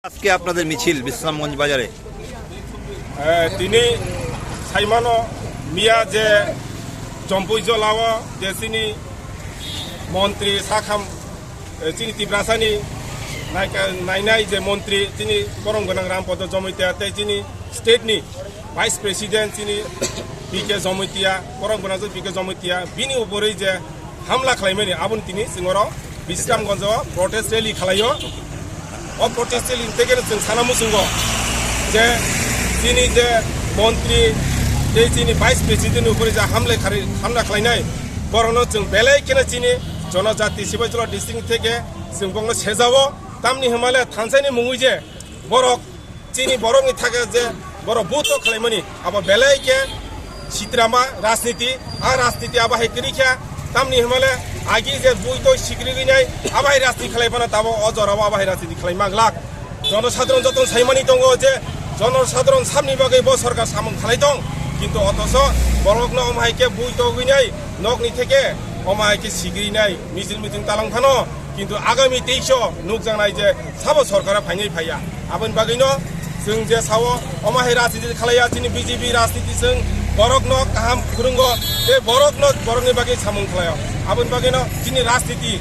আজকে আপনাদের মিছিল বিশ্রামগঞ্জ বাজারে তিনি সাইমানো মিয়া যে জম্পুই জলাও যে চিনি মন্ত্রী সাখাম চিনি তিব্রাসানি নাইনাই যে মন্ত্রী তিনি বরং গোনাं রামপদ জমৈতিয়া তিনি স্টেটনি ভাইস প্রেসিডেন্ট তিনি বিকে জমৈতিয়া বরং গোনাं বিকে জমৈতিয়া বিনি উপরে যে হামলা খালাইমানি আবুন তিনি সিङराव বিশ্রামগঞ্জ প্রটেস্ট রেলি খালাयो ও প্রটেস্ট রেলি থেকে जों सानामु सिङाव যে তিনি যে মন্ত্রী যে তিনি ভাইস প্রেসিডেন্ট উপরে যে হামলা খালাইনাय বরনো जों বেলাইকেনে চিনি জনজাতি সিবাইজলা ডিস্ট্রিক্ট থেকে जों বঙ্গ সেজাও তামনি হিমালয় থানসাইনি মুঙুই যে বরক চিনি বরংনি থাকে যে বড় বুত খালাইমানি আবা বেলাইকে সিদ্রামা রাজনীতি আর রাজনীতি আবা হেকরিখা তামনি হিমালয় আগে যে বুইতো সিগ্রিগিনাय আবাই রাজনীতি খালাইবানা তাবো অজরাবো আবাই রাজনীতি খালাইমাগলাক জনসাধারণ যতন সাইমানি দङ যে জনসাধারণ সামনি বাগै ব সরকার সামন খালাই দं কিন্তু অথচ বরকনো অমাইকে বুইতো গিনাय নকনি থেকে অমাইকে সিগ্রিনাय মিছিল মিটিং তালাंफानो কিন্তু আগামী 23 নুকজাंनाय যে সাবো সরকারা ফাইনাय फाया आबोन बागैनो जों जे सावो अमाहाय राजनीति खालाया दिनै बिजेपि राजनीतिजों बरकनो गाहाम फोरोंगो बे बरकनो बरकनि बागै सामं खालाया आबोन बागैनो दिनै राजनीति